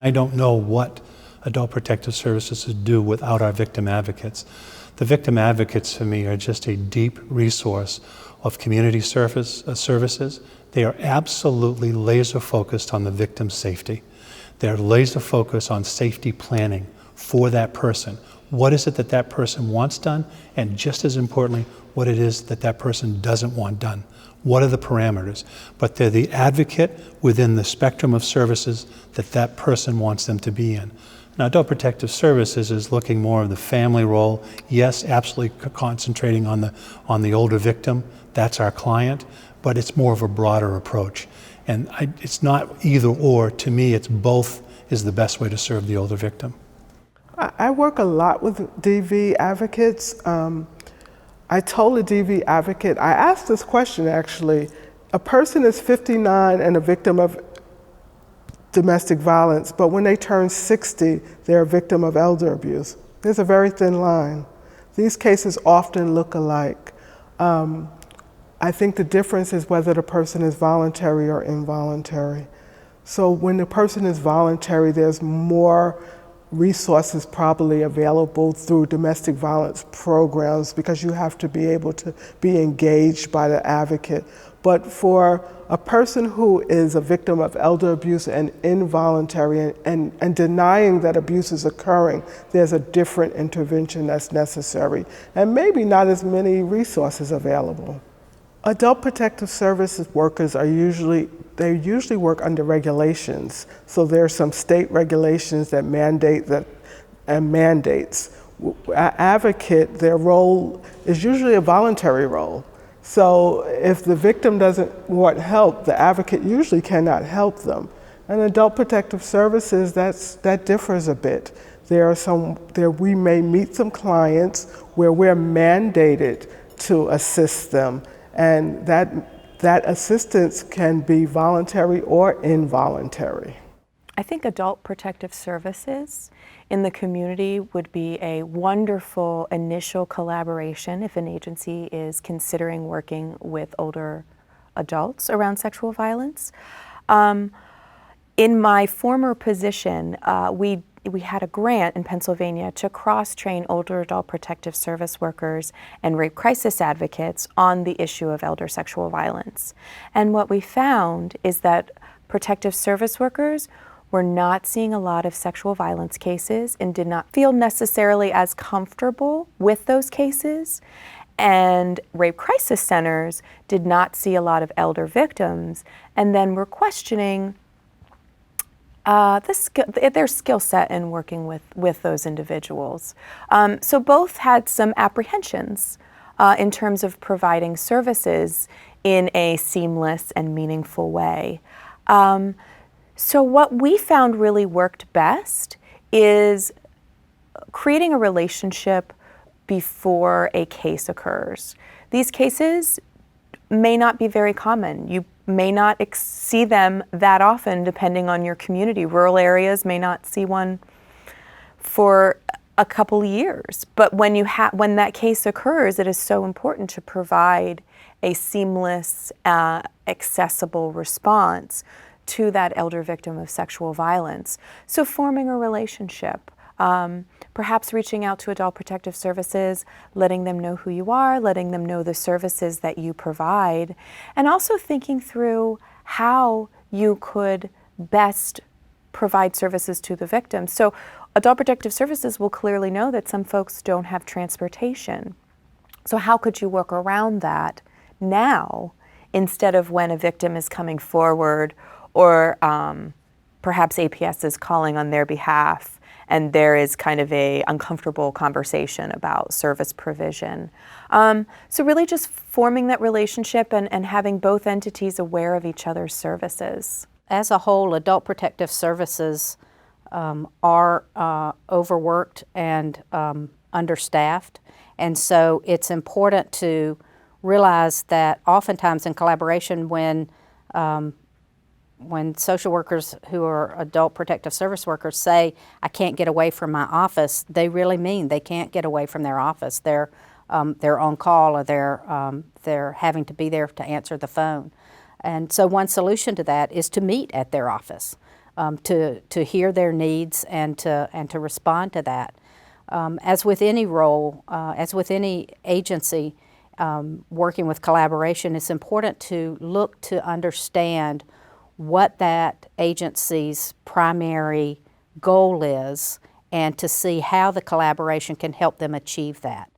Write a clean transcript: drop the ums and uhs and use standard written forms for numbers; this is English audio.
I don't know what Adult Protective Services would do without our victim advocates. The victim advocates, for me, are just a deep resource of community services. They are absolutely laser focused on the victim's safety. They're laser focused on safety planning for that person. What is it that that person wants done? And just as importantly, what it is that that person doesn't want done. What are the parameters? But they're the advocate within the spectrum of services that that person wants them to be in. Now, Adult Protective Services is looking more of the family role. Yes, absolutely concentrating on the older victim. That's our client, but it's more of a broader approach. And it's not either or. To me, it's both is the best way to serve the older victim. I work a lot with DV advocates. I told a DV advocate, I asked this question actually, a person is 59 and a victim of domestic violence, but when they turn 60, they're a victim of elder abuse. There's a very thin line. These cases often look alike. I think the difference is whether the person is voluntary or involuntary. So when the person is voluntary, there's more resources probably available through domestic violence programs because you have to be able to be engaged by the advocate. But for a person who is a victim of elder abuse and involuntary and denying that abuse is occurring, there's a different intervention that's necessary and maybe not as many resources available. Adult Protective Services workers usually work under regulations. So there are some state regulations that mandate that and mandates. Advocate, their role is usually a voluntary role. So if the victim doesn't want help, the advocate usually cannot help them. And Adult Protective Services, that differs a bit. We may meet some clients where we're mandated to assist them, and that assistance can be voluntary or involuntary. I think Adult Protective Services in the community would be a wonderful initial collaboration if an agency is considering working with older adults around sexual violence. In my former position, we had a grant in Pennsylvania to cross-train older adult protective service workers and rape crisis advocates on the issue of elder sexual violence. And what we found is that protective service workers were not seeing a lot of sexual violence cases and did not feel necessarily as comfortable with those cases. And rape crisis centers did not see a lot of elder victims, and then were questioning their skill set in working with those individuals. So both had some apprehensions in terms of providing services in a seamless and meaningful way. So what we found really worked best is creating a relationship before a case occurs. These cases may not be very common. You may not see them that often depending on your community. Rural areas may not see one for a couple of years. But when that case occurs, it is so important to provide a seamless, accessible response to that elder victim of sexual violence. So forming a relationship, perhaps reaching out to Adult Protective Services, letting them know who you are, letting them know the services that you provide, and also thinking through how you could best provide services to the victim. So Adult Protective Services will clearly know that some folks don't have transportation. So how could you work around that now instead of when a victim is coming forward or perhaps APS is calling on their behalf and there is kind of a uncomfortable conversation about service provision. So really just forming that relationship and having both entities aware of each other's services. As a whole, Adult Protective Services are overworked and understaffed, and so it's important to realize that oftentimes in collaboration when social workers who are adult protective service workers say, I can't get away from my office, they really mean they can't get away from their office. They're on call or they're having to be there to answer the phone. And so one solution to that is to meet at their office. to hear their needs and to respond to that. As with any role, as with any agency working with collaboration, it's important to look to understand what that agency's primary goal is and to see how the collaboration can help them achieve that.